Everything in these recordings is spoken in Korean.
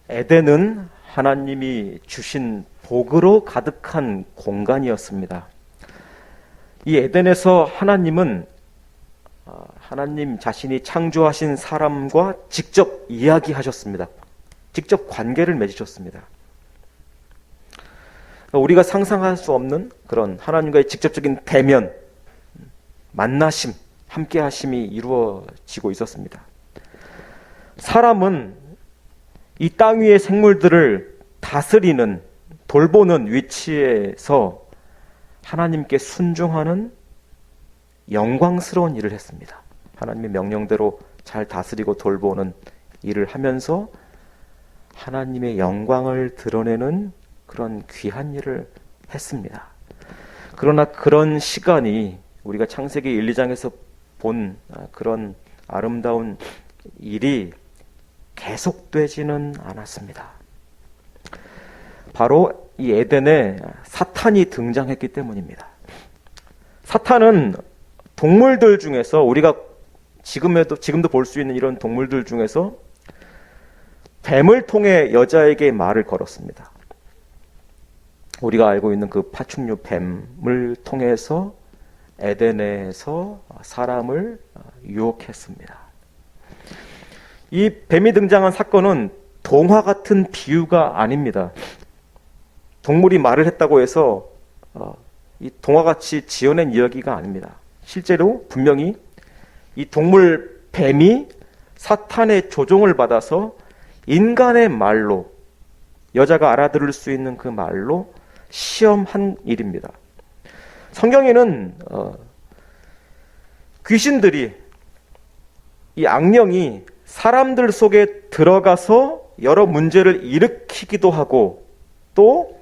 에덴은 하나님이 주신 복으로 가득한 공간이었습니다. 이 에덴에서 하나님은 하나님 자신이 창조하신 사람과 직접 이야기하셨습니다. 직접 관계를 맺으셨습니다. 우리가 상상할 수 없는 그런 하나님과의 직접적인 대면, 만나심, 함께하심이 이루어지고 있었습니다. 사람은 이 땅 위의 생물들을 다스리는, 돌보는 위치에서 하나님께 순종하는 영광스러운 일을 했습니다. 하나님의 명령대로 잘 다스리고 돌보는 일을 하면서 하나님의 영광을 드러내는 그런 귀한 일을 했습니다. 그러나 그런 시간이 우리가 창세기 1, 2장에서 본 그런 아름다운 일이 계속되지는 않았습니다. 바로 이 에덴에 사탄이 등장했기 때문입니다. 사탄은 동물들 중에서 우리가 지금도 볼 수 있는 이런 동물들 중에서 뱀을 통해 여자에게 말을 걸었습니다. 우리가 알고 있는 그 파충류 뱀을 통해서 에덴에서 사람을 유혹했습니다. 이 뱀이 등장한 사건은 동화 같은 비유가 아닙니다. 동물이 말을 했다고 해서 이 동화같이 지어낸 이야기가 아닙니다. 실제로 분명히 이 동물 뱀이 사탄의 조종을 받아서 인간의 말로, 여자가 알아들을 수 있는 그 말로 시험한 일입니다. 성경에는 귀신들이, 이 악령이 사람들 속에 들어가서 여러 문제를 일으키기도 하고, 또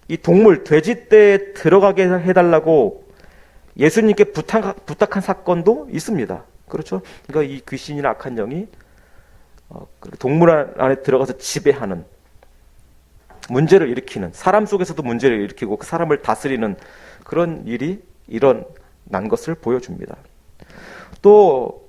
이 동물, 돼지떼에 들어가게 해달라고 예수님께 부탁한 사건도 있습니다. 그렇죠? 그러니까 이 귀신이나 악한 영이 동물 안에 들어가서 지배하는, 문제를 일으키는, 사람 속에서도 문제를 일으키고 그 사람을 다스리는 그런 일이 일어난 것을 보여줍니다. 또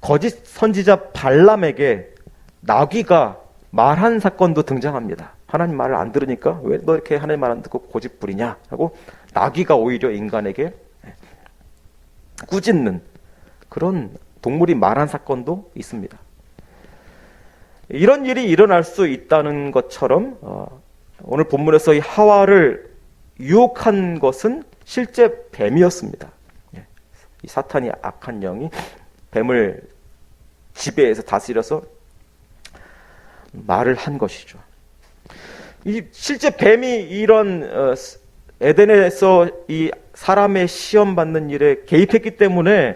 거짓 선지자 발람에게 나귀가 말한 사건도 등장합니다. 하나님 말을 안 들으니까 왜 너 이렇게 하나님 말 안 듣고 고집부리냐 하고 나귀가 오히려 인간에게 꾸짖는 그런 동물이 말한 사건도 있습니다. 이런 일이 일어날 수 있다는 것처럼 오늘 본문에서 이 하와를 유혹한 것은 실제 뱀이었습니다. 이 사탄이, 악한 영이 뱀을 지배해서 다스려서 말을 한 것이죠. 이 실제 뱀이 이런 에덴에서 이 사람의 시험받는 일에 개입했기 때문에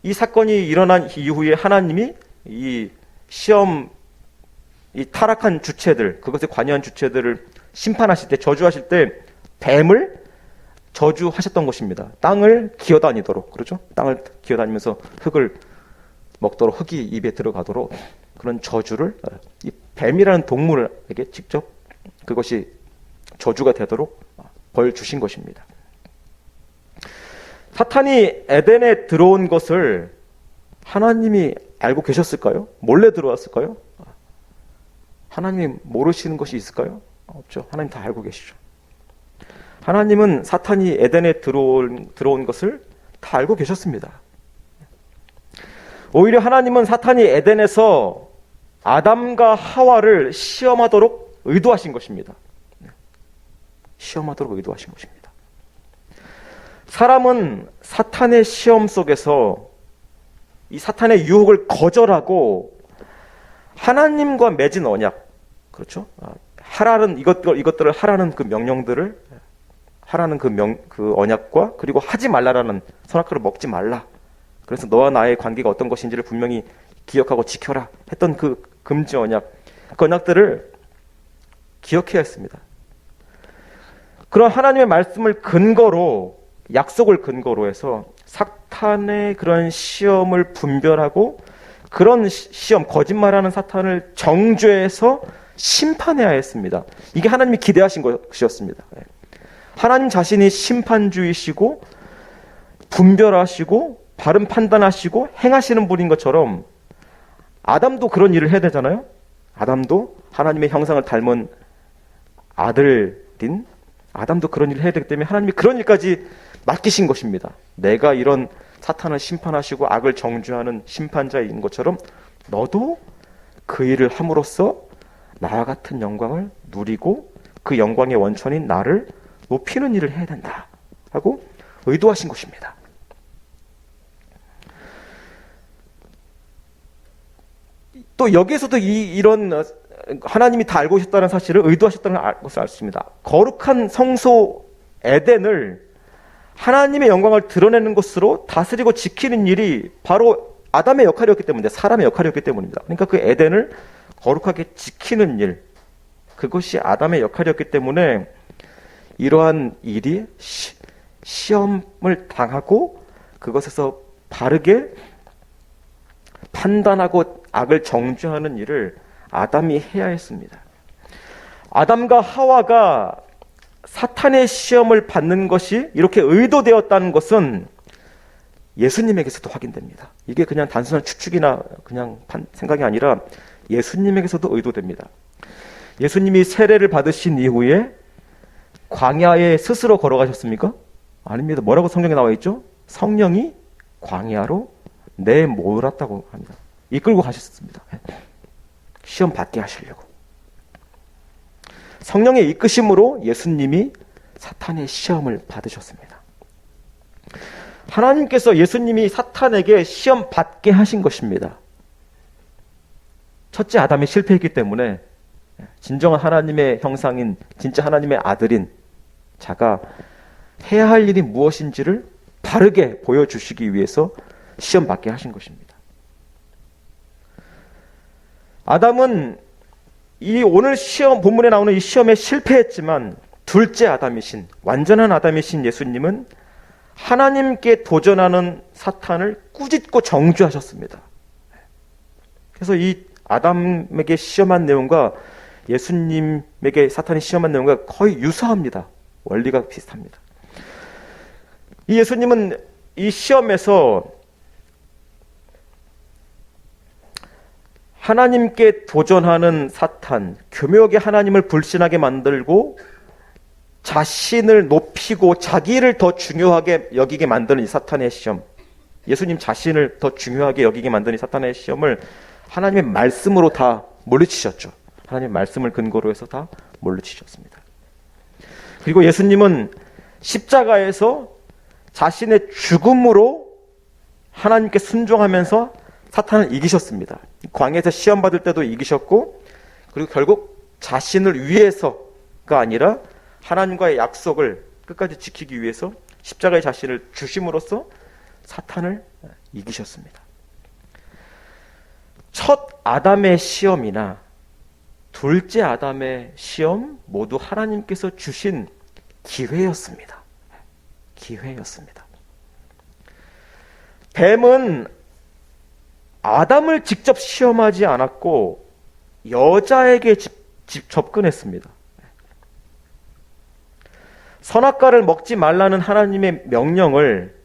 이 사건이 일어난 이후에 하나님이 이 시험, 이 타락한 주체들, 그것에 관여한 주체들을 심판하실 때, 저주하실 때 뱀을 저주하셨던 것입니다. 땅을 기어다니도록, 그렇죠? 땅을 기어다니면서 흙을 먹도록, 흙이 입에 들어가도록 그런 저주를 이 뱀이라는 동물에게 직접 그것이 저주가 되도록 벌 주신 것입니다. 사탄이 에덴에 들어온 것을 하나님이 알고 계셨을까요? 몰래 들어왔을까요? 하나님이 모르시는 것이 있을까요? 없죠. 하나님 다 알고 계시죠. 하나님은 사탄이 에덴에 들어온 것을 다 알고 계셨습니다. 오히려 하나님은 사탄이 에덴에서 아담과 하와를 시험하도록 의도하신 것입니다. 시험하도록 의도하신 것입니다. 사람은 사탄의 시험 속에서 이 사탄의 유혹을 거절하고 하나님과 맺은 언약, 그렇죠? 하라는 이것들을 하라는 그 명령들을 하라는 그 언약과, 그리고 하지 말라라는, 선악과를 먹지 말라, 그래서 너와 나의 관계가 어떤 것인지를 분명히 기억하고 지켜라 했던 그 금지 언약, 그 언약들을 기억해야 했습니다. 그런 하나님의 말씀을 근거로, 약속을 근거로 해서 사탄의 그런 시험을 분별하고 그런 시험, 거짓말하는 사탄을 정죄해서 심판해야 했습니다. 이게 하나님이 기대하신 것이었습니다. 하나님 자신이 심판주이시고 분별하시고 바른 판단하시고 행하시는 분인 것처럼 아담도 그런 일을 해야 되잖아요. 아담도 하나님의 형상을 닮은 아들인 아담도 그런 일을 해야 되기 때문에 하나님이 그런 일까지 맡기신 것입니다. 내가 이런 사탄을 심판하시고 악을 정죄하는 심판자인 것처럼 너도 그 일을 함으로써 나와 같은 영광을 누리고 그 영광의 원천인 나를 높이는 일을 해야 된다 하고 의도하신 것입니다. 또 여기에서도 이런 하나님이 다 알고 계셨다는 사실을 의도하셨다는 것을 알 수 있습니다. 거룩한 성소 에덴을 하나님의 영광을 드러내는 것으로 다스리고 지키는 일이 바로 아담의 역할이었기 때문에, 사람의 역할이었기 때문입니다. 그러니까 그 에덴을 거룩하게 지키는 일, 그것이 아담의 역할이었기 때문에 이러한 일이 시험을 당하고 그것에서 바르게 판단하고 악을 정죄하는 일을 아담이 해야 했습니다. 아담과 하와가 사탄의 시험을 받는 것이 이렇게 의도되었다는 것은 예수님에게서도 확인됩니다. 이게 그냥 단순한 추측이나 그냥 생각이 아니라 예수님에게서도 의도됩니다. 예수님이 세례를 받으신 이후에 광야에 스스로 걸어가셨습니까? 아닙니다. 뭐라고 성경에 나와 있죠? 성령이 광야로 내몰았다고 합니다. 이끌고 가셨습니다. 시험 받게 하시려고. 성령의 이끄심으로 예수님이 사탄의 시험을 받으셨습니다. 하나님께서 예수님이 사탄에게 시험 받게 하신 것입니다. 첫째 아담이 실패했기 때문에 진정한 하나님의 형상인 진짜 하나님의 아들인 자가 해야 할 일이 무엇인지를 바르게 보여주시기 위해서 시험 받게 하신 것입니다. 아담은 이 오늘 시험 본문에 나오는 이 시험에 실패했지만 둘째 아담이신 완전한 아담이신 예수님은 하나님께 도전하는 사탄을 꾸짖고 정죄하셨습니다. 그래서 이 아담에게 시험한 내용과 예수님에게 사탄이 시험한 내용과 거의 유사합니다. 원리가 비슷합니다. 이 예수님은 이 시험에서 하나님께 도전하는 사탄, 교묘하게 하나님을 불신하게 만들고 자신을 높이고 자기를 더 중요하게 여기게 만드는 이 사탄의 시험, 예수님 자신을 더 중요하게 여기게 만드는 이 사탄의 시험을 하나님의 말씀으로 다 물리치셨죠. 하나님의 말씀을 근거로 해서 다 물리치셨습니다. 그리고 예수님은 십자가에서 자신의 죽음으로 하나님께 순종하면서 사탄을 이기셨습니다. 광야에서 시험 받을 때도 이기셨고, 그리고 결국 자신을 위해서가 아니라 하나님과의 약속을 끝까지 지키기 위해서 십자가의 자신을 주심으로써 사탄을 이기셨습니다. 첫 아담의 시험이나 둘째 아담의 시험 모두 하나님께서 주신 기회였습니다. 기회였습니다. 뱀은 아담을 직접 시험하지 않았고 여자에게 접근했습니다. 선악과를 먹지 말라는 하나님의 명령을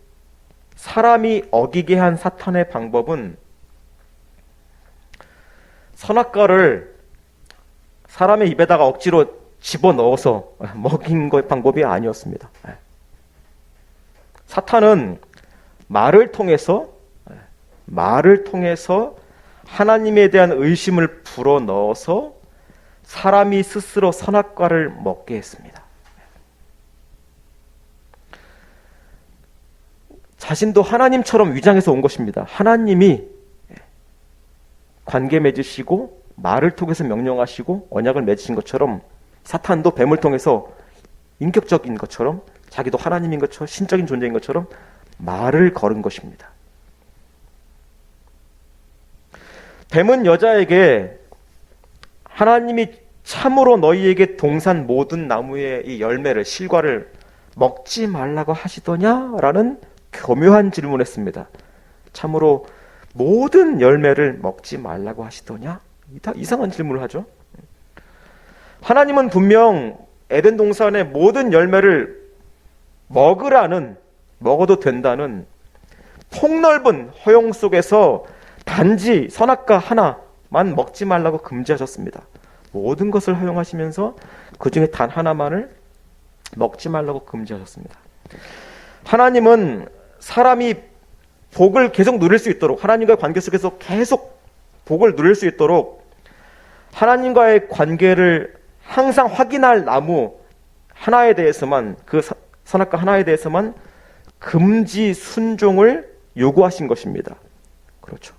사람이 어기게 한 사탄의 방법은 선악과를 사람의 입에다가 억지로 집어넣어서 먹인 것 방법이 아니었습니다. 사탄은 말을 통해서 하나님에 대한 의심을 불어넣어서 사람이 스스로 선악과를 먹게 했습니다. 자신도 하나님처럼 위장해서 온 것입니다. 하나님이 관계 맺으시고 말을 통해서 명령하시고 언약을 맺으신 것처럼 사탄도 뱀을 통해서 인격적인 것처럼 자기도 하나님인 것처럼 신적인 존재인 것처럼 말을 걸은 것입니다. 뱀은 여자에게 하나님이 참으로 너희에게 동산 모든 나무의 이 열매를 실과를 먹지 말라고 하시더냐라는 교묘한 질문을 했습니다. 참으로 모든 열매를 먹지 말라고 하시더냐? 이상한 질문을 하죠. 하나님은 분명 에덴 동산의 모든 열매를 먹어도 된다는 폭넓은 허용 속에서 단지 선악과 하나 먹지 말라고 금지하셨습니다. 모든 것을 허용하시면서 그 중에 단 하나만을 먹지 말라고 금지하셨습니다. 하나님은 사람이 복을 계속 누릴 수 있도록, 하나님과의 관계 속에서 계속 복을 누릴 수 있도록 하나님과의 관계를 항상 확인할 나무 하나에 대해서만, 그 선악과 하나에 대해서만 금지 순종을 요구하신 것입니다. 그렇죠.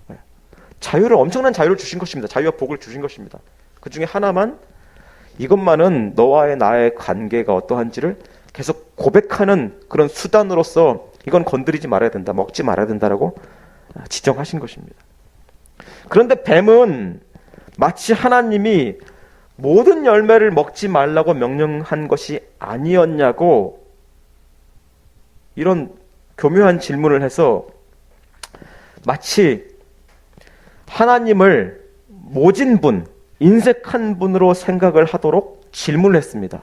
자유를, 엄청난 자유를 주신 것입니다. 자유와 복을 주신 것입니다. 그 중에 하나만, 이것만은 너와의 나의 관계가 어떠한지를 계속 고백하는 그런 수단으로서 이건 건드리지 말아야 된다, 먹지 말아야 된다라고 지정하신 것입니다. 그런데 뱀은 마치 하나님이 모든 열매를 먹지 말라고 명령한 것이 아니었냐고 이런 교묘한 질문을 해서 마치 하나님을 모진 분, 인색한 분으로 생각을 하도록 질문을 했습니다.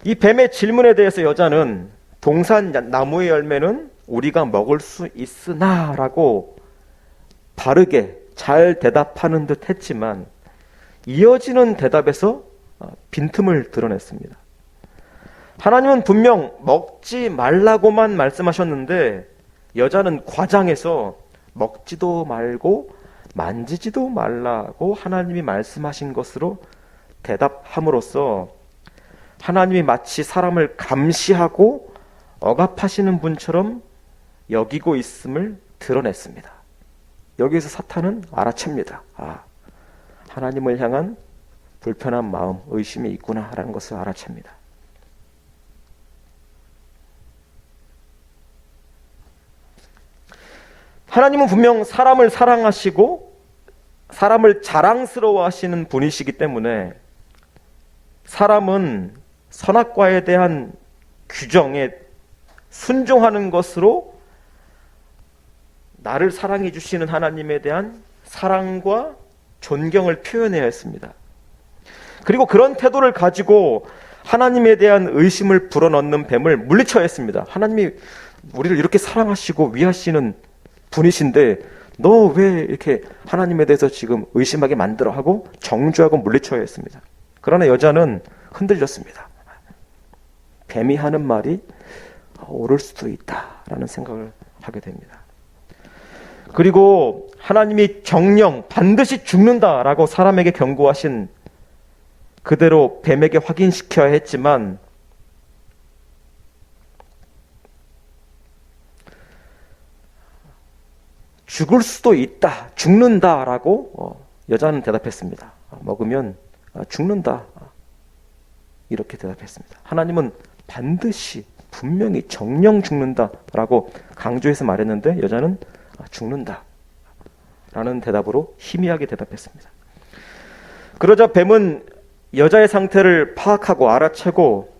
이 뱀의 질문에 대해서 여자는 동산 나무의 열매는 우리가 먹을 수 있으나 라고 바르게 잘 대답하는 듯 했지만 이어지는 대답에서 빈틈을 드러냈습니다. 하나님은 분명 먹지 말라고만 말씀하셨는데 여자는 과장해서 먹지도 말고 만지지도 말라고 하나님이 말씀하신 것으로 대답함으로써 하나님이 마치 사람을 감시하고 억압하시는 분처럼 여기고 있음을 드러냈습니다. 여기에서 사탄은 알아챕니다. 하나님을 향한 불편한 마음, 의심이 있구나라는 것을 알아챕니다. 하나님은 분명 사람을 사랑하시고 사람을 자랑스러워하시는 분이시기 때문에 사람은 선악과에 대한 규정에 순종하는 것으로 나를 사랑해 주시는 하나님에 대한 사랑과 존경을 표현해야 했습니다. 그리고 그런 태도를 가지고 하나님에 대한 의심을 불어넣는 뱀을 물리쳐야 했습니다. 하나님이 우리를 이렇게 사랑하시고 위하시는 분이신데 너 왜 이렇게 하나님에 대해서 지금 의심하게 만들어 하고 정죄하고 물리쳐야 했습니다. 그러나 여자는 흔들렸습니다. 뱀이 하는 말이 옳을 수도 있다라는 생각을 하게 됩니다. 그리고 하나님이 정령 반드시 죽는다라고 사람에게 경고하신 그대로 뱀에게 확인시켜야 했지만 죽을 수도 있다, 죽는다라고 여자는 대답했습니다. 먹으면 죽는다, 이렇게 대답했습니다. 하나님은 반드시 분명히 정령 죽는다라고 강조해서 말했는데 여자는 죽는다라는 대답으로 희미하게 대답했습니다. 그러자 뱀은 여자의 상태를 파악하고 알아채고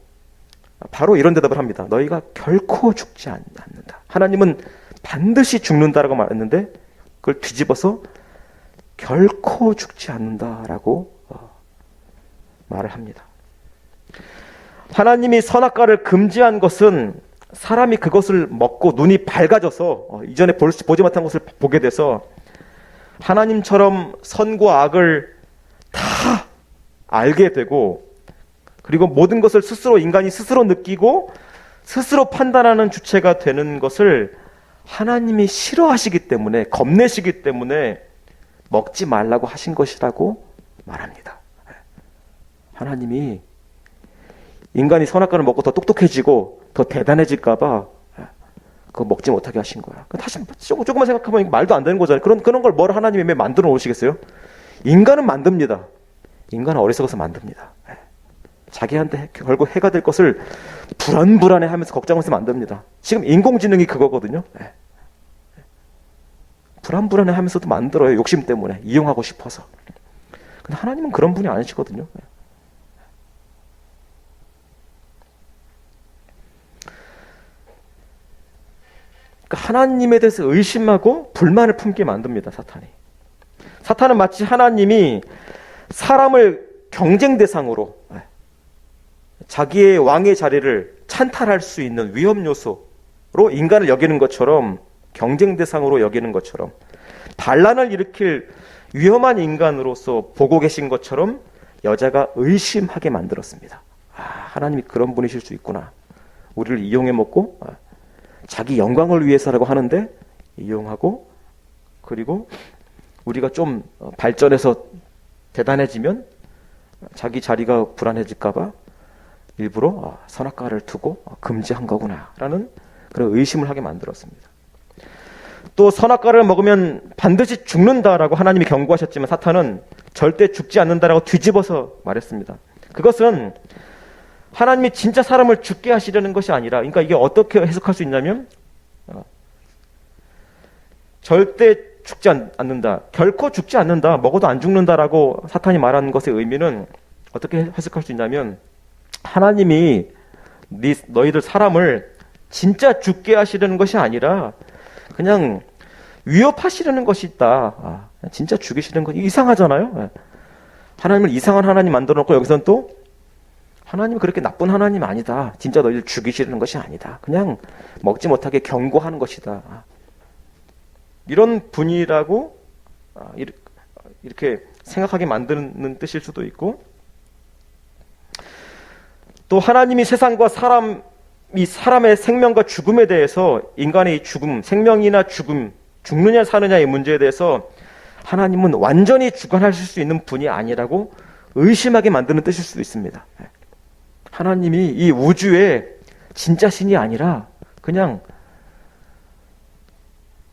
바로 이런 대답을 합니다. 너희가 결코 죽지 않는다. 하나님은 반드시 죽는다라고 말했는데 그걸 뒤집어서 결코 죽지 않는다라고 말을 합니다. 하나님이 선악과를 금지한 것은 사람이 그것을 먹고 눈이 밝아져서 이전에 보지 못한 것을 보게 돼서 하나님처럼 선과 악을 다 알게 되고 그리고 모든 것을 스스로 인간이 스스로 느끼고 스스로 판단하는 주체가 되는 것을 하나님이 싫어하시기 때문에 겁내시기 때문에 먹지 말라고 하신 것이라고 말합니다. 하나님이 인간이 선악과를 먹고 더 똑똑해지고 더 대단해질까 봐 그거 먹지 못하게 하신 거야. 다시 조금만 생각하면 말도 안 되는 거잖아요. 그런 걸 뭘 하나님이 왜 만들어 놓으시겠어요? 인간은 만듭니다. 인간은 어리석어서 만듭니다. 자기한테 결국 해가 될 것을 불안해하면서 걱정하면서 만듭니다. 지금 인공지능이 그거거든요. 불안해하면서도 만들어요. 욕심 때문에 이용하고 싶어서. 근데 하나님은 그런 분이 아니시거든요. 그러니까 하나님에 대해서 의심하고 불만을 품게 만듭니다. 사탄은 마치 하나님이 사람을 경쟁 대상으로 자기의 왕의 자리를 찬탈할 수 있는 위험 요소로 인간을 여기는 것처럼 경쟁 대상으로 여기는 것처럼, 반란을 일으킬 위험한 인간으로서 보고 계신 것처럼 여자가 의심하게 만들었습니다. 하나님이 그런 분이실 수 있구나. 우리를 이용해 먹고 자기 영광을 위해서라고 하는데 이용하고, 그리고 우리가 좀 발전해서 대단해지면 자기 자리가 불안해질까봐 일부러 선악과를 두고 금지한 거구나 라는 그런 의심을 하게 만들었습니다. 또 선악과를 먹으면 반드시 죽는다라고 하나님이 경고하셨지만 사탄은 절대 죽지 않는다라고 뒤집어서 말했습니다. 그것은 하나님이 진짜 사람을 죽게 하시려는 것이 아니라, 그러니까 이게 어떻게 해석할 수 있냐면 절대 죽지 않는다, 결코 죽지 않는다, 먹어도 안 죽는다라고 사탄이 말하는 것의 의미는 어떻게 해석할 수 있냐면, 하나님이 너희들 사람을 진짜 죽게 하시려는 것이 아니라 그냥 위협하시려는 것이 있다. 진짜 죽이시는 거 이상하잖아요. 하나님을 이상한 하나님 만들어 놓고 여기서는 또 하나님이 그렇게 나쁜 하나님 아니다. 진짜 너희들 죽이시려는 것이 아니다. 그냥 먹지 못하게 경고하는 것이다. 이런 분이라고 이렇게 생각하게 만드는 뜻일 수도 있고, 또 하나님이 세상과 사람의 생명과 죽음에 대해서, 인간의 죽음, 생명이나 죽음, 죽느냐 사느냐의 문제에 대해서 하나님은 완전히 주관하실 수 있는 분이 아니라고 의심하게 만드는 뜻일 수도 있습니다. 하나님이 이 우주의 진짜 신이 아니라 그냥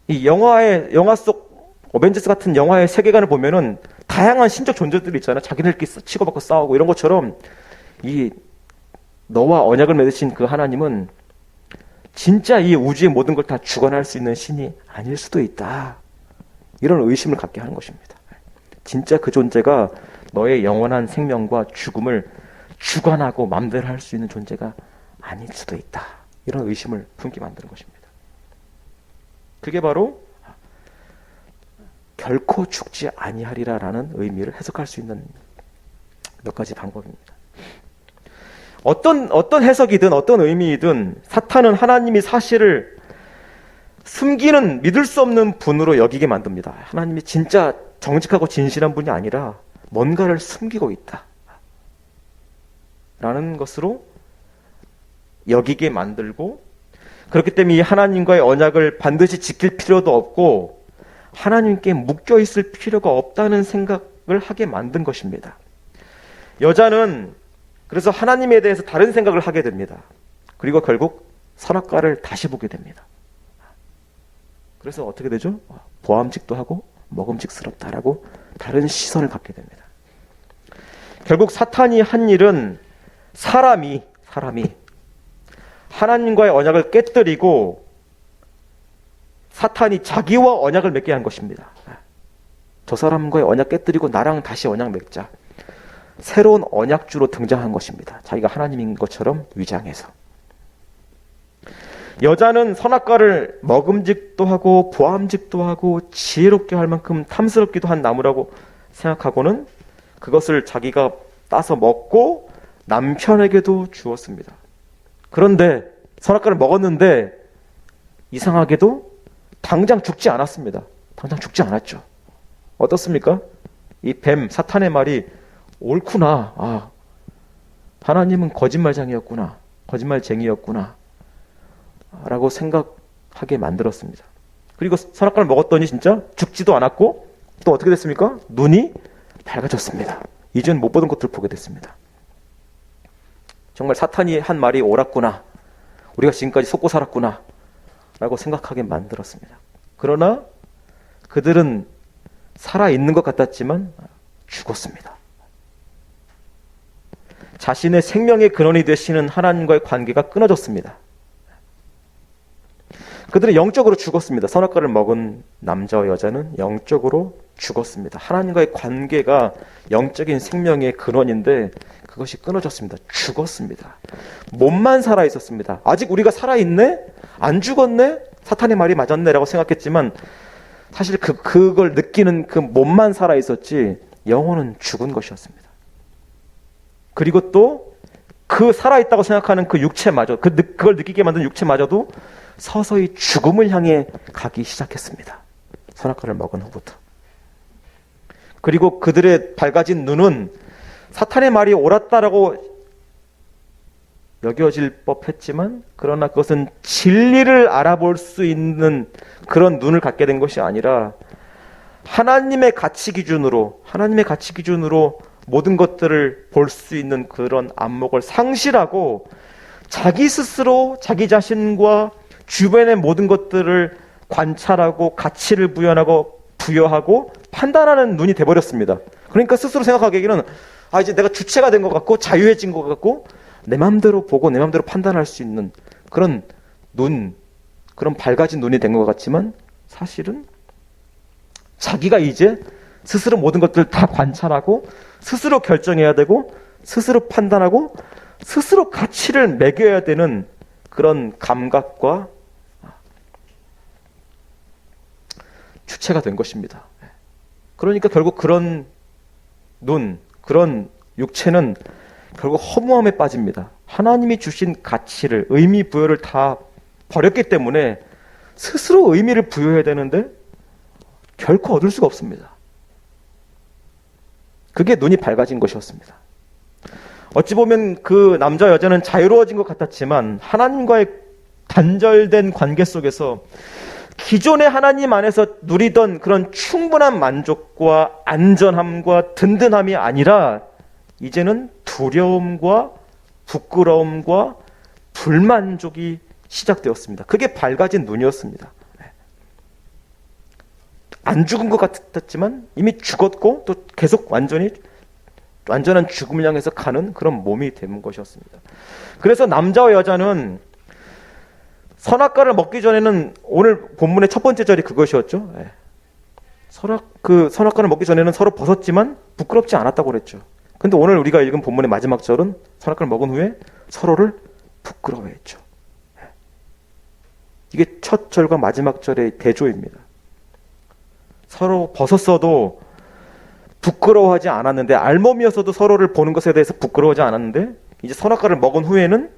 이 영화 속 어벤져스 같은 영화의 세계관을 보면은 다양한 신적 존재들이 있잖아요. 자기들끼리 치고받고 싸우고 이런 것처럼, 이 너와 언약을 맺으신 그 하나님은 진짜 이 우주의 모든 걸 다 주관할 수 있는 신이 아닐 수도 있다. 이런 의심을 갖게 하는 것입니다. 진짜 그 존재가 너의 영원한 생명과 죽음을 주관하고 맘대로 할 수 있는 존재가 아닐 수도 있다. 이런 의심을 품게 만드는 것입니다. 그게 바로 결코 죽지 아니하리라라는 의미를 해석할 수 있는 몇 가지 방법입니다. 어떤 해석이든 어떤 의미이든 사탄은 하나님이 사실을 숨기는, 믿을 수 없는 분으로 여기게 만듭니다. 하나님이 진짜 정직하고 진실한 분이 아니라 뭔가를 숨기고 있다 라는 것으로 여기게 만들고, 그렇기 때문에 이 하나님과의 언약을 반드시 지킬 필요도 없고 하나님께 묶여 있을 필요가 없다는 생각을 하게 만든 것입니다. 여자는 그래서 하나님에 대해서 다른 생각을 하게 됩니다. 그리고 결국 선악과를 다시 보게 됩니다. 그래서 어떻게 되죠? 보암직도 하고 먹음직스럽다라고 다른 시선을 갖게 됩니다. 결국 사탄이 한 일은 사람이 하나님과의 언약을 깨뜨리고 사탄이 자기와 언약을 맺게 한 것입니다. 저 사람과의 언약 깨뜨리고 나랑 다시 언약 맺자. 새로운 언약주로 등장한 것입니다. 자기가 하나님인 것처럼 위장해서. 여자는 선악과를 먹음직도 하고 보암직도 하고 지혜롭게 할 만큼 탐스럽기도 한 나무라고 생각하고는 그것을 자기가 따서 먹고 남편에게도 주었습니다. 그런데 선악과를 먹었는데 이상하게도 당장 죽지 않았습니다. 당장 죽지 않았죠. 어떻습니까? 이 뱀, 사탄의 말이 옳구나. 하나님은 거짓말장이었구나. 거짓말쟁이였구나. 라고 생각하게 만들었습니다. 그리고 선악과를 먹었더니 진짜 죽지도 않았고 또 어떻게 됐습니까? 눈이 밝아졌습니다. 이전 못 보던 것들을 보게 됐습니다. 정말 사탄이 한 말이 옳았구나. 우리가 지금까지 속고 살았구나. 라고 생각하게 만들었습니다. 그러나 그들은 살아있는 것 같았지만 죽었습니다. 자신의 생명의 근원이 되시는 하나님과의 관계가 끊어졌습니다. 그들은 영적으로 죽었습니다. 선악과를 먹은 남자와 여자는 영적으로 죽었습니다. 하나님과의 관계가 영적인 생명의 근원인데 그것이 끊어졌습니다. 죽었습니다. 몸만 살아있었습니다. 아직 우리가 살아있네? 안 죽었네? 사탄의 말이 맞았네? 라고 생각했지만 사실 그걸 느끼는 그 몸만 살아있었지 영혼은 죽은 것이었습니다. 그리고 또 그 살아있다고 생각하는 그 육체마저, 그걸 느끼게 만든 육체마저도 서서히 죽음을 향해 가기 시작했습니다. 선악과를 먹은 후부터. 그리고 그들의 밝아진 눈은 사탄의 말이 옳았다라고 여겨질 법했지만, 그러나 그것은 진리를 알아볼 수 있는 그런 눈을 갖게 된 것이 아니라 하나님의 가치 기준으로 모든 것들을 볼 수 있는 그런 안목을 상실하고 자기 스스로 자기 자신과 주변의 모든 것들을 관찰하고 가치를 부여하고 판단하는 눈이 돼버렸습니다. 그러니까 스스로 생각하기에는 이제 내가 주체가 된 것 같고 자유해진 것 같고 내 마음대로 보고 내 마음대로 판단할 수 있는 그런 그런 밝아진 눈이 된 것 같지만, 사실은 자기가 이제 스스로 모든 것들을 다 관찰하고 스스로 결정해야 되고 스스로 판단하고 스스로 가치를 매겨야 되는 그런 감각과 주체가 된 것입니다. 그러니까 결국 그런 그런 육체는 결국 허무함에 빠집니다. 하나님이 주신 가치를, 의미 부여를 다 버렸기 때문에 스스로 의미를 부여해야 되는데 결코 얻을 수가 없습니다. 그게 눈이 밝아진 것이었습니다. 어찌 보면 그 남자 여자는 자유로워진 것 같았지만 하나님과의 단절된 관계 속에서 기존의 하나님 안에서 누리던 그런 충분한 만족과 안전함과 든든함이 아니라 이제는 두려움과 부끄러움과 불만족이 시작되었습니다. 그게 밝아진 눈이었습니다. 안 죽은 것 같았지만 이미 죽었고 또 계속 완전한 죽음을 향해서 가는 그런 몸이 된 것이었습니다. 그래서 남자와 여자는 선악과를 먹기 전에는, 오늘 본문의 첫 번째 절이 그것이었죠. 선악과를 먹기 전에는 서로 벗었지만 부끄럽지 않았다고 그랬죠. 근데 오늘 우리가 읽은 본문의 마지막 절은 선악과를 먹은 후에 서로를 부끄러워했죠. 이게 첫 절과 마지막 절의 대조입니다. 서로 벗었어도 부끄러워하지 않았는데, 알몸이었어도 서로를 보는 것에 대해서 부끄러워하지 않았는데, 이제 선악과를 먹은 후에는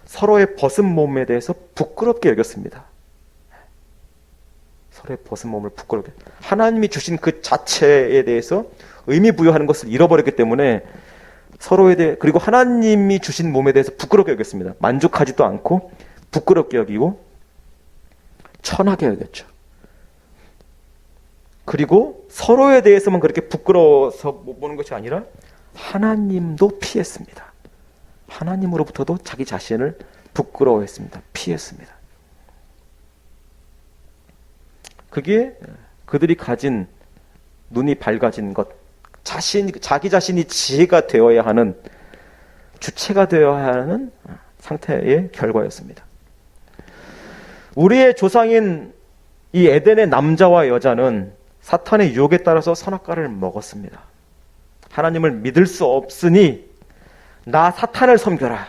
서로의 벗은 몸에 대해서 부끄럽게 여겼습니다. 서로의 벗은 몸을 부끄럽게. 하나님이 주신 그 자체에 대해서 의미 부여하는 것을 잃어버렸기 때문에 서로에 대해, 그리고 하나님이 주신 몸에 대해서 부끄럽게 여겼습니다. 만족하지도 않고 부끄럽게 여기고 천하게 여겼죠. 그리고 서로에 대해서만 그렇게 부끄러워서 못 보는 것이 아니라 하나님도 피했습니다. 하나님으로부터도 자기 자신을 부끄러워했습니다. 피했습니다. 그게 그들이 가진, 눈이 밝아진 것, 자기 자신이 지혜가 되어야 하는, 주체가 되어야 하는 상태의 결과였습니다. 우리의 조상인 이 에덴의 남자와 여자는 사탄의 유혹에 따라서 선악과를 먹었습니다. 하나님을 믿을 수 없으니 나 사탄을 섬겨라,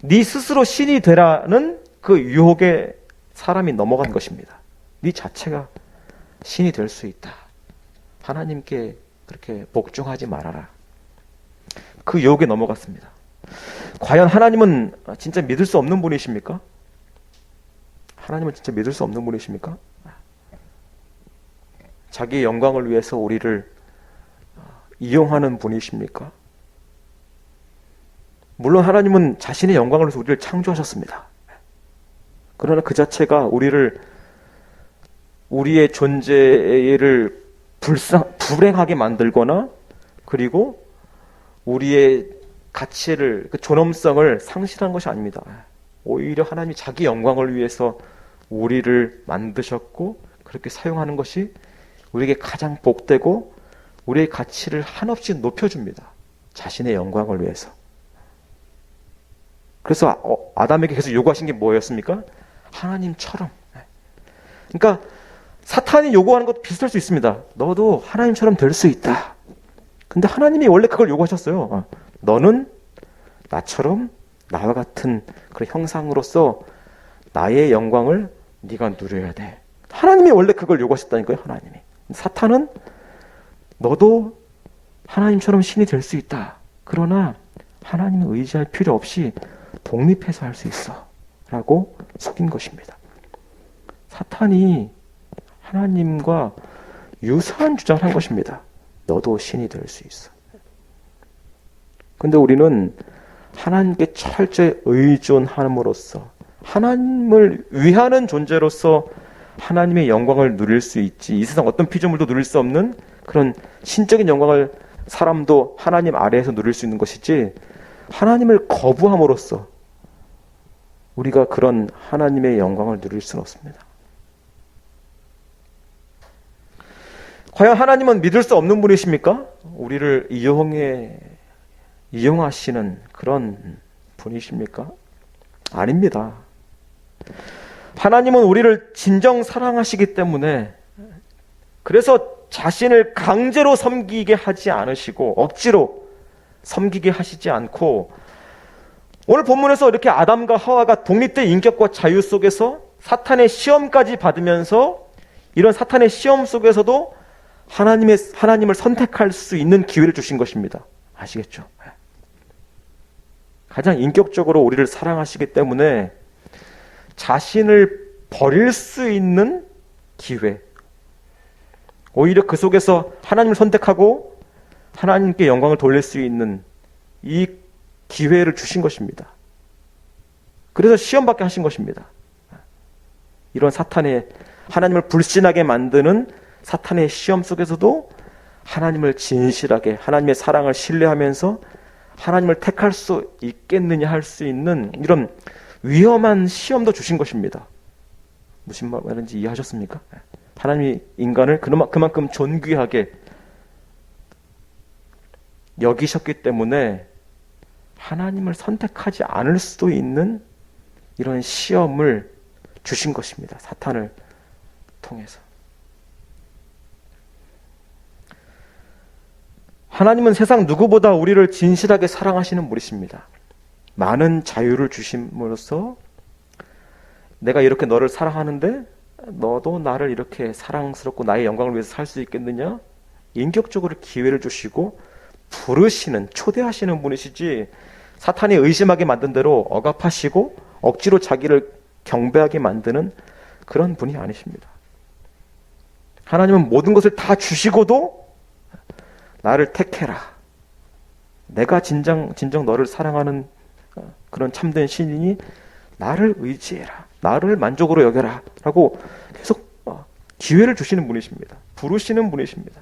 네 스스로 신이 되라는 그 유혹에 사람이 넘어간 것입니다. 네 자체가 신이 될 수 있다, 하나님께 그렇게 복종하지 말아라, 그 유혹에 넘어갔습니다. 과연 하나님은 진짜 믿을 수 없는 분이십니까? 하나님은 진짜 믿을 수 없는 분이십니까? 자기의 영광을 위해서 우리를 이용하는 분이십니까? 물론 하나님은 자신의 영광을 위해서 우리를 창조하셨습니다. 그러나 그 자체가 우리의 존재를 불행하게 만들거나, 그리고 우리의 가치를, 그 존엄성을 상실한 것이 아닙니다. 오히려 하나님이 자기 영광을 위해서 우리를 만드셨고 그렇게 사용하는 것이 우리에게 가장 복되고 우리의 가치를 한없이 높여줍니다. 자신의 영광을 위해서. 그래서 아담에게 계속 요구하신 게 뭐였습니까? 하나님처럼. 그러니까 사탄이 요구하는 것도 비슷할 수 있습니다. 너도 하나님처럼 될 수 있다. 근데 하나님이 원래 그걸 요구하셨어요. 너는 나처럼, 나와 같은 그런 형상으로서 나의 영광을 네가 누려야 돼. 하나님이 원래 그걸 요구하셨다니까요. 하나님이. 사탄은 너도 하나님처럼 신이 될 수 있다. 그러나 하나님을 의지할 필요 없이 독립해서 할 수 있어 라고 속인 것입니다. 사탄이 하나님과 유사한 주장을 한 것입니다. 너도 신이 될 수 있어. 근데 우리는 하나님께 철저히 의존함으로써 하나님을 위하는 존재로서 하나님의 영광을 누릴 수 있지, 이 세상 어떤 피조물도 누릴 수 없는 그런 신적인 영광을 사람도 하나님 아래에서 누릴 수 있는 것이지, 하나님을 거부함으로써 우리가 그런 하나님의 영광을 누릴 수는 없습니다. 과연 하나님은 믿을 수 없는 분이십니까? 우리를 이용하시는 그런 분이십니까? 아닙니다. 하나님은 우리를 진정 사랑하시기 때문에, 그래서 자신을 강제로 섬기게 하지 않으시고 억지로 섬기게 하시지 않고, 오늘 본문에서 이렇게 아담과 하와가 독립된 인격과 자유 속에서 사탄의 시험까지 받으면서, 이런 사탄의 시험 속에서도 하나님을 선택할 수 있는 기회를 주신 것입니다. 아시겠죠? 가장 인격적으로 우리를 사랑하시기 때문에 자신을 버릴 수 있는 기회, 오히려 그 속에서 하나님을 선택하고 하나님께 영광을 돌릴 수 있는 이 기회를 주신 것입니다. 그래서 시험받게 하신 것입니다. 이런 사탄의, 하나님을 불신하게 만드는 사탄의 시험 속에서도 하나님을 진실하게, 하나님의 사랑을 신뢰하면서 하나님을 택할 수 있겠느냐 할 수 있는 이런 위험한 시험도 주신 것입니다. 무슨 말인지 이해하셨습니까? 하나님이 인간을 그만큼 존귀하게 여기셨기 때문에 하나님을 선택하지 않을 수도 있는 이런 시험을 주신 것입니다. 사탄을 통해서. 하나님은 세상 누구보다 우리를 진실하게 사랑하시는 분이십니다. 많은 자유를 주심으로써 내가 이렇게 너를 사랑하는데 너도 나를 이렇게 사랑스럽고 나의 영광을 위해서 살 수 있겠느냐? 인격적으로 기회를 주시고 부르시는, 초대하시는 분이시지, 사탄이 의심하게 만든 대로 억압하시고 억지로 자기를 경배하게 만드는 그런 분이 아니십니다. 하나님은 모든 것을 다 주시고도 나를 택해라, 내가 진정 너를 사랑하는 그런 참된 신인이 나를 의지해라, 나를 만족으로 여겨라 라고 계속 기회를 주시는 분이십니다. 부르시는 분이십니다.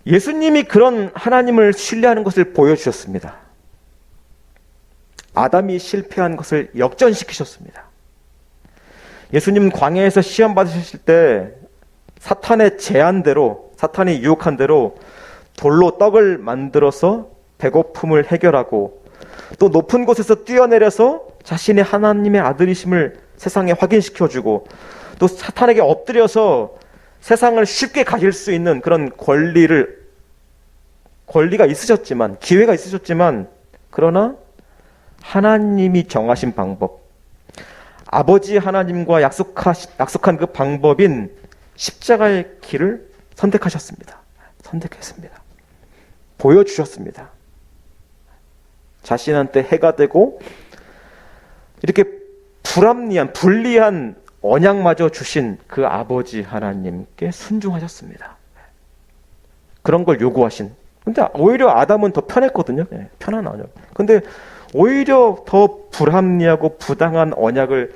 예수님이 그런 하나님을 신뢰하는 것을 보여주셨습니다. 아담이 실패한 것을 역전시키셨습니다. 예수님 광야에서 시험 받으셨을 때 사탄의 제안대로, 사탄이 유혹한 대로 돌로 떡을 만들어서 배고픔을 해결하고, 또 높은 곳에서 뛰어내려서 자신의 하나님의 아들이심을 세상에 확인시켜주고, 또 사탄에게 엎드려서 세상을 쉽게 가질 수 있는 그런 권리가 있으셨지만, 기회가 있으셨지만, 그러나 하나님이 정하신 방법, 아버지 하나님과 약속한 그 방법인 십자가의 길을 선택하셨습니다. 선택했습니다. 보여주셨습니다. 자신한테 해가 되고 이렇게 불리한 언약마저 주신 그 아버지 하나님께 순종하셨습니다. 그런 걸 요구하신. 근데 오히려 아담은 더 편했거든요. 편한 언약. 근데 오히려 더 불합리하고 부당한 언약을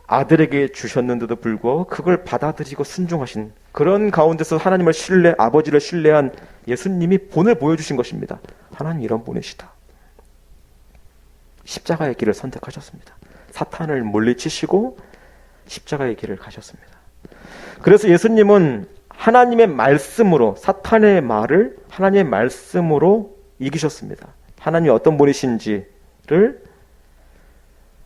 아들에게 주셨는데도 불구하고 그걸 받아들이고 순종하신, 그런 가운데서 하나님을 아버지를 신뢰한 예수님이 본을 보여주신 것입니다. 하나님 이런 분이시다. 십자가의 길을 선택하셨습니다. 사탄을 물리치시고 십자가의 길을 가셨습니다. 그래서 예수님은 하나님의 말씀으로, 사탄의 말을 하나님의 말씀으로 이기셨습니다. 하나님이 어떤 분이신지를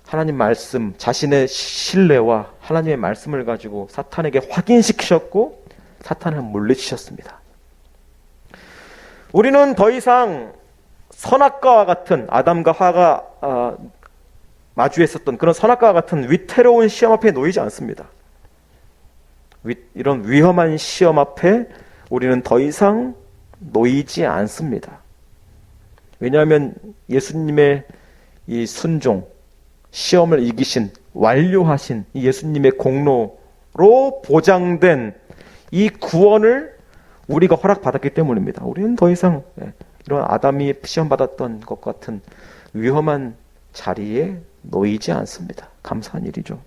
하나님 말씀, 자신의 신뢰와 하나님의 말씀을 가지고 사탄에게 확인시키셨고 사탄을 물리치셨습니다. 우리는 더 이상 선악과와 같은, 아담과 하와가 마주했었던 그런 선악과와 같은 위태로운 시험 앞에 놓이지 않습니다. 이런 위험한 시험 앞에 우리는 더 이상 놓이지 않습니다. 왜냐하면 예수님의 이 순종, 시험을 이기신, 완료하신 이 예수님의 공로로 보장된 이 구원을 우리가 허락받았기 때문입니다. 우리는 더 이상 이런 아담이 시험받았던 것 같은 위험한 자리에 놓이지 않습니다. 감사한 일이죠.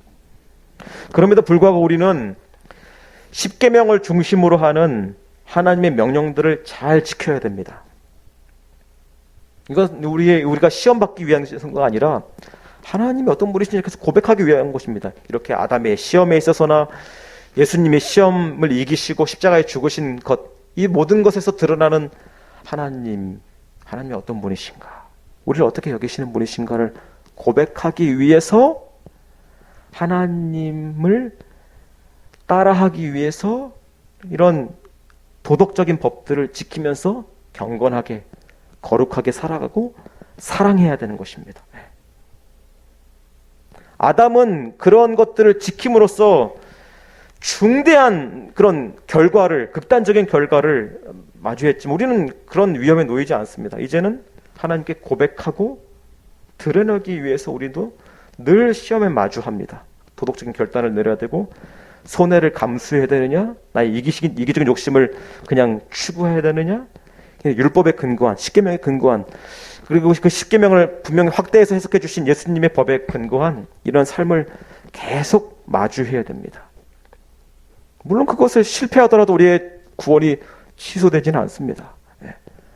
그럼에도 불구하고 우리는 십계명을 중심으로 하는 하나님의 명령들을 잘 지켜야 됩니다. 이건 우리가 시험 받기 위한 것이 아니라 하나님이 어떤 분이신지 계속 고백하기 위한 것입니다. 이렇게 아담의 시험에 있어서나 예수님의 시험을 이기시고 십자가에 죽으신 것, 이 모든 것에서 드러나는 하나님이 어떤 분이신가, 우리를 어떻게 여기시는 분이신가를 고백하기 위해서 하나님을 따라하기 위해서 이런 도덕적인 법들을 지키면서 경건하게 거룩하게 살아가고 사랑해야 되는 것입니다. 아담은 그런 것들을 지킴으로써 중대한 그런 결과를, 극단적인 결과를 마주했지만 우리는 그런 위험에 놓이지 않습니다. 이제는 하나님께 고백하고 드러내기 위해서 우리도 늘 시험에 마주합니다. 도덕적인 결단을 내려야 되고 손해를 감수해야 되느냐, 나의 이기적인 욕심을 그냥 추구해야 되느냐, 율법에 근거한, 십계명에 근거한, 그리고 그 십계명을 분명히 확대해서 해석해 주신 예수님의 법에 근거한 이런 삶을 계속 마주해야 됩니다. 물론 그것을 실패하더라도 우리의 구원이 취소되지는 않습니다.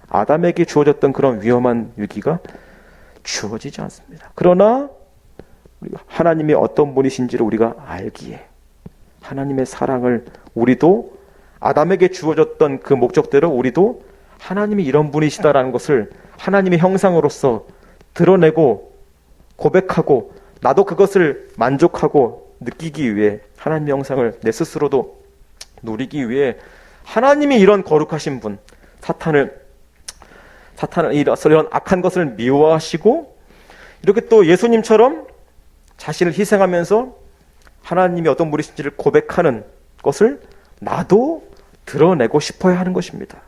아담에게 주어졌던 그런 위험한 위기가 주어지지 않습니다. 그러나 하나님이 어떤 분이신지를 우리가 알기에 하나님의 사랑을 우리도 아담에게 주어졌던 그 목적대로 우리도 하나님이 이런 분이시다라는 것을 하나님의 형상으로서 드러내고 고백하고 나도 그것을 만족하고 느끼기 위해 하나님의 형상을 내 스스로도 누리기 위해 하나님이 이런 거룩하신 분, 사탄을 이런 악한 것을 미워하시고 이렇게 또 예수님처럼 자신을 희생하면서 하나님이 어떤 분이신지를 고백하는 것을 나도 드러내고 싶어야 하는 것입니다.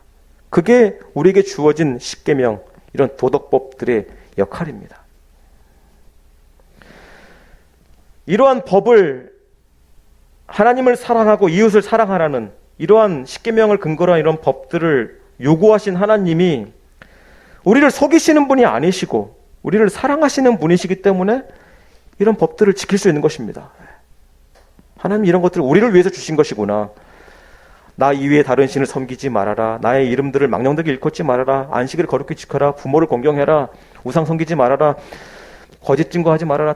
그게 우리에게 주어진 십계명, 이런 도덕법들의 역할입니다. 이러한 법을 하나님을 사랑하고 이웃을 사랑하라는 이러한 십계명을 근거로 한 이런 법들을 요구하신 하나님이 우리를 속이시는 분이 아니시고 우리를 사랑하시는 분이시기 때문에 이런 법들을 지킬 수 있는 것입니다. 하나님 이런 것들을 우리를 위해서 주신 것이구나. 나 이외에 다른 신을 섬기지 말아라. 나의 이름들을 망령되게 일컫지 말아라. 안식일을 거룩히 지켜라. 부모를 공경해라. 우상 섬기지 말아라. 거짓 증거하지 말아라.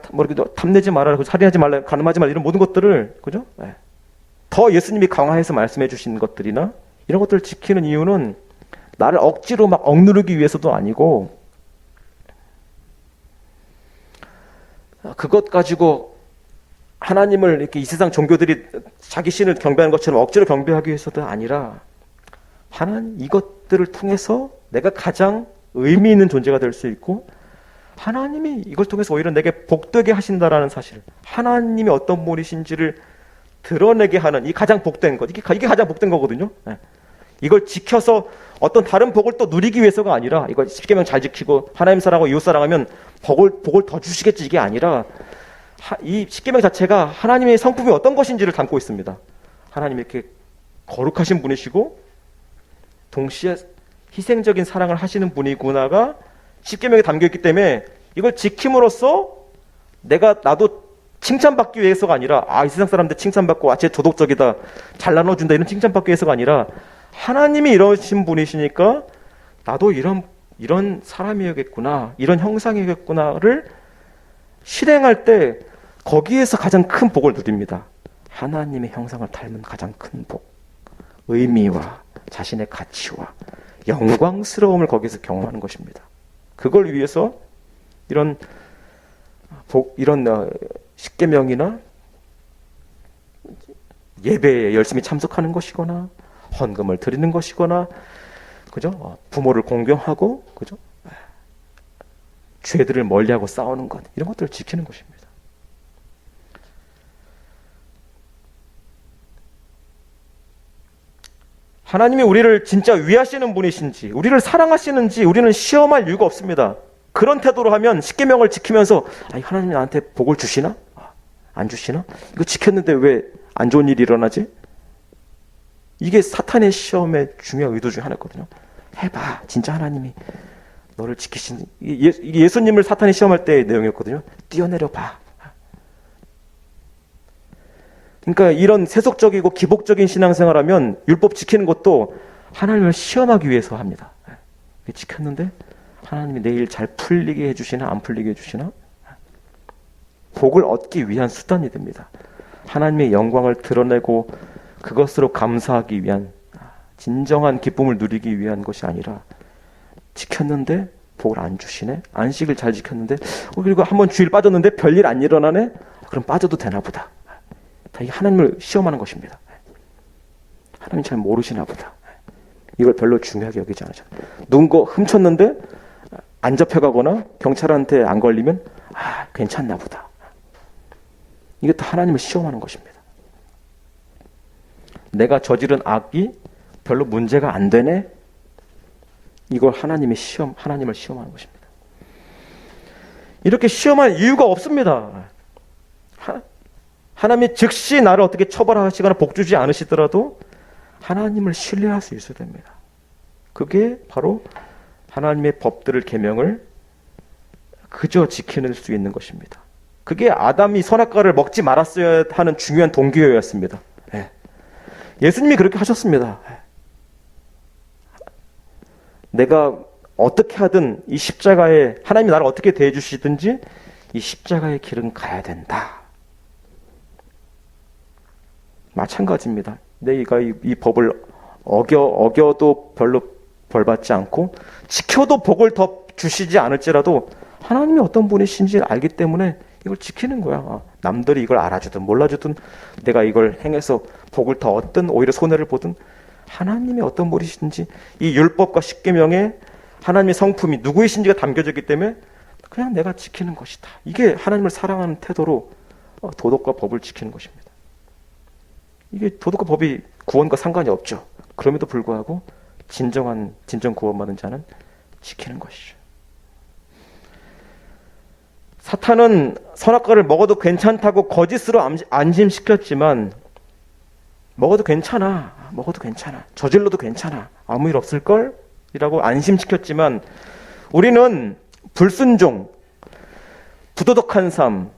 탐내지 말아라. 살인하지 말라. 간음하지 말라. 이런 모든 것들을, 그죠? 더 예수님이 강화해서 말씀해 주신 것들이나 이런 것들을 지키는 이유는 나를 억지로 막 억누르기 위해서도 아니고 그것 가지고 하나님을 이렇게 이 세상 종교들이 자기 신을 경배하는 것처럼 억지로 경배하기 위해서도 아니라 하나님 이것들을 통해서 내가 가장 의미 있는 존재가 될 수 있고 하나님이 이걸 통해서 오히려 내게 복되게 하신다라는 사실, 하나님이 어떤 분이신지를 드러내게 하는 이 가장 복된 것, 이게 가장 복된 거거든요. 이걸 지켜서 어떤 다른 복을 또 누리기 위해서가 아니라 이거 십계명 잘 지키고 하나님 사랑하고 이웃 사랑하면 복을 더 주시겠지, 이게 아니라 이 십계명 자체가 하나님의 성품이 어떤 것인지를 담고 있습니다. 하나님이 이렇게 거룩하신 분이시고 동시에 희생적인 사랑을 하시는 분이구나가 십계명에 담겨 있기 때문에 이걸 지킴으로써 나도 칭찬받기 위해서가 아니라 이 세상 사람들 칭찬받고 쟤 도덕적이다, 잘 나눠준다 이런 칭찬받기 위해서가 아니라 하나님이 이러신 분이시니까 나도 이런 사람이겠구나, 이런 형상이겠구나를 실행할 때 거기에서 가장 큰 복을 누립니다. 하나님의 형상을 닮은 가장 큰 복, 의미와 자신의 가치와 영광스러움을 거기서 경험하는 것입니다. 그걸 위해서 이런 십계명이나 예배에 열심히 참석하는 것이거나 헌금을 드리는 것이거나, 그죠? 부모를 공경하고, 그죠? 죄들을 멀리하고 싸우는 것, 이런 것들을 지키는 것입니다. 하나님이 우리를 진짜 위하시는 분이신지, 우리를 사랑하시는지 우리는 시험할 이유가 없습니다. 그런 태도로 하면 십계명을 지키면서 하나님이 나한테 복을 주시나? 안 주시나? 이거 지켰는데 왜 안 좋은 일이 일어나지? 이게 사탄의 시험의 중요한 의도 중에 하나거든요. 해봐. 진짜 하나님이 너를 지키신, 이게 예수님을 사탄이 시험할 때의 내용이었거든요. 뛰어내려 봐. 그러니까 이런 세속적이고 기복적인 신앙생활하면 율법 지키는 것도 하나님을 시험하기 위해서 합니다. 지켰는데 하나님이 내일 잘 풀리게 해주시나 안 풀리게 해주시나? 복을 얻기 위한 수단이 됩니다. 하나님의 영광을 드러내고 그것으로 감사하기 위한, 진정한 기쁨을 누리기 위한 것이 아니라 지켰는데 복을 안 주시네? 안식을 잘 지켰는데 그리고 한번 주일 빠졌는데 별일 안 일어나네? 그럼 빠져도 되나 보다. 다 하나님을 시험하는 것입니다. 하나님 잘 모르시나 보다. 이걸 별로 중요하게 여기지 않으셔. 누군 거 훔쳤는데 안 잡혀가거나 경찰한테 안 걸리면 괜찮나 보다. 이게 다 하나님을 시험하는 것입니다. 내가 저지른 악이 별로 문제가 안 되네? 이걸 하나님을 시험하는 것입니다. 이렇게 시험할 이유가 없습니다. 하나님이 즉시 나를 어떻게 처벌하시거나 복주지 않으시더라도 하나님을 신뢰할 수 있어야 됩니다. 그게 바로 하나님의 법들을 계명을 그저 지키는 수 있는 것입니다. 그게 아담이 선악과를 먹지 말았어야 하는 중요한 동기였습니다. 예수님이 그렇게 하셨습니다. 내가 어떻게 하든 이 십자가에 하나님이 나를 어떻게 대해 주시든지 이 십자가의 길은 가야 된다. 마찬가지입니다. 내가 이 법을 어겨도 별로 벌 받지 않고 지켜도 복을 더 주시지 않을지라도 하나님이 어떤 분이신지 알기 때문에 이걸 지키는 거야. 남들이 이걸 알아주든 몰라주든 내가 이걸 행해서 복을 더 얻든 오히려 손해를 보든 하나님이 어떤 분이신지 이 율법과 십계명에 하나님의 성품이 누구이신지가 담겨져 있기 때문에 그냥 내가 지키는 것이다. 이게 하나님을 사랑하는 태도로 도덕과 법을 지키는 것입니다. 이게 도덕과 법이 구원과 상관이 없죠. 그럼에도 불구하고 진정 구원받은 자는 지키는 것이죠. 사탄은 선악과를 먹어도 괜찮다고 거짓으로 안심시켰지만 먹어도 괜찮아. 저질러도 괜찮아. 아무 일 없을걸? 이라고 안심시켰지만 우리는 불순종, 부도덕한 삶,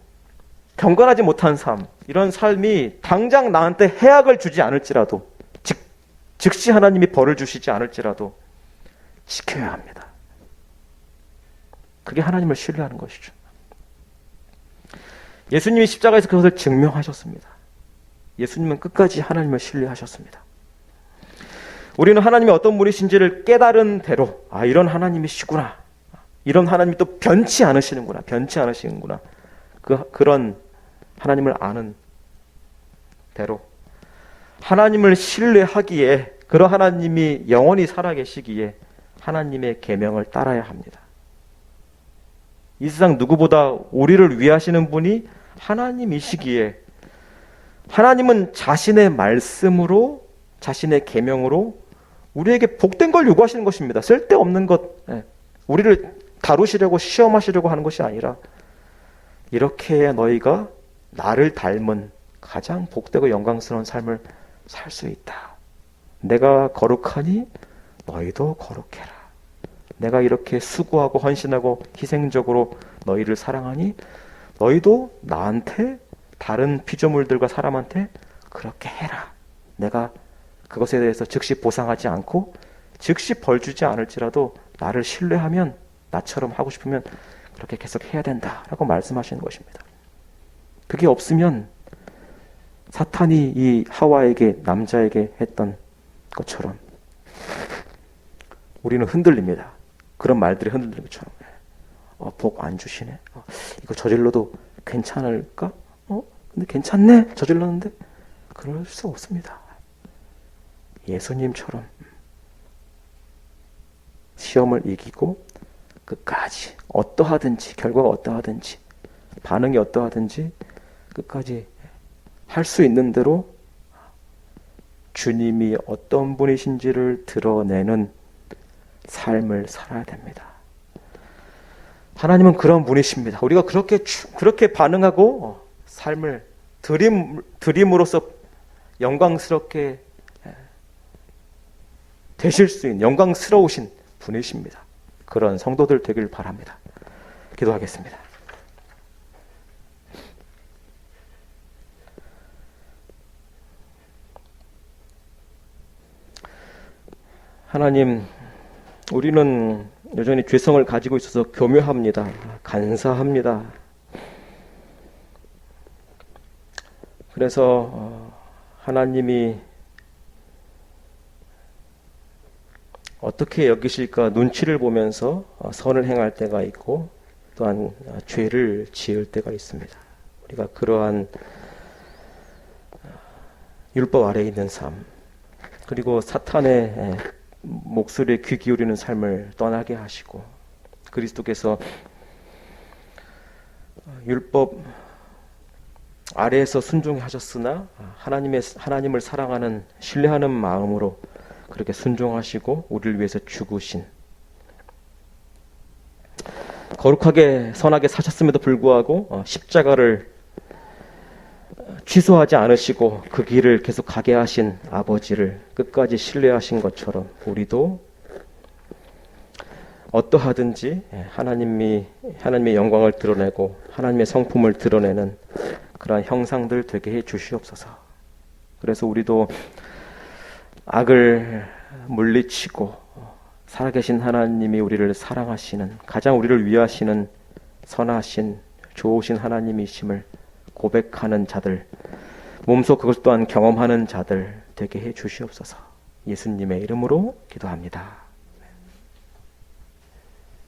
경건하지 못한 삶, 이런 삶이 당장 나한테 해악을 주지 않을지라도 즉시 하나님이 벌을 주시지 않을지라도 지켜야 합니다. 그게 하나님을 신뢰하는 것이죠. 예수님이 십자가에서 그것을 증명하셨습니다. 예수님은 끝까지 하나님을 신뢰하셨습니다. 우리는 하나님이 어떤 분이신지를 깨달은 대로 이런 하나님이시구나. 이런 하나님이 또 변치 않으시는구나. 그런 하나님을 아는 대로 하나님을 신뢰하기에 그런 하나님이 영원히 살아계시기에 하나님의 계명을 따라야 합니다. 이 세상 누구보다 우리를 위하시는 분이 하나님이시기에 하나님은 자신의 말씀으로 자신의 계명으로 우리에게 복된 걸 요구하시는 것입니다. 쓸데없는 것, 우리를 다루시려고 시험하시려고 하는 것이 아니라 이렇게 해야 너희가 나를 닮은 가장 복되고 영광스러운 삶을 살 수 있다. 내가 거룩하니 너희도 거룩해라. 내가 이렇게 수고하고 헌신하고 희생적으로 너희를 사랑하니 너희도 나한테 다른 피조물들과 사람한테 그렇게 해라. 내가 그것에 대해서 즉시 보상하지 않고 즉시 벌 주지 않을지라도 나를 신뢰하면 나처럼 하고 싶으면 그렇게 계속 해야 된다라고 말씀하시는 것입니다. 그게 없으면 사탄이 이 하와에게 남자에게 했던 것처럼 우리는 흔들립니다. 그런 말들이 흔들리는 것처럼 복 안 주시네. 이거 저질러도 괜찮을까? 근데 괜찮네. 저질렀는데 그럴 수 없습니다. 예수님처럼 시험을 이기고 끝까지 어떠하든지 결과가 어떠하든지 반응이 어떠하든지 끝까지 할 수 있는 대로 주님이 어떤 분이신지를 드러내는 삶을 살아야 됩니다. 하나님은 그런 분이십니다. 우리가 그렇게 반응하고 삶을 드림으로써 영광스럽게 되실 수 있는 영광스러우신 분이십니다. 그런 성도들 되길 바랍니다. 기도하겠습니다. 하나님, 우리는 여전히 죄성을 가지고 있어서 교묘합니다. 간사합니다. 그래서 하나님이 어떻게 여기실까 눈치를 보면서 선을 행할 때가 있고 또한 죄를 지을 때가 있습니다. 우리가 그러한 율법 아래에 있는 삶, 그리고 사탄의 목소리에 귀 기울이는 삶을 떠나게 하시고 그리스도께서 율법 아래에서 순종하셨으나 하나님을 사랑하는 신뢰하는 마음으로 그렇게 순종하시고 우리를 위해서 죽으신, 거룩하게 선하게 사셨음에도 불구하고 십자가를 취소하지 않으시고 그 길을 계속 가게 하신 아버지를 끝까지 신뢰하신 것처럼 우리도 어떠하든지 하나님의 영광을 드러내고 하나님의 성품을 드러내는 그러한 형상들 되게 해 주시옵소서. 그래서 우리도 악을 물리치고 살아계신 하나님이 우리를 사랑하시는, 가장 우리를 위하시는 선하신 좋으신 하나님이심을 고백하는 자들, 몸소 그것 또한 경험하는 자들 되게 해 주시옵소서. 예수님의 이름으로 기도합니다.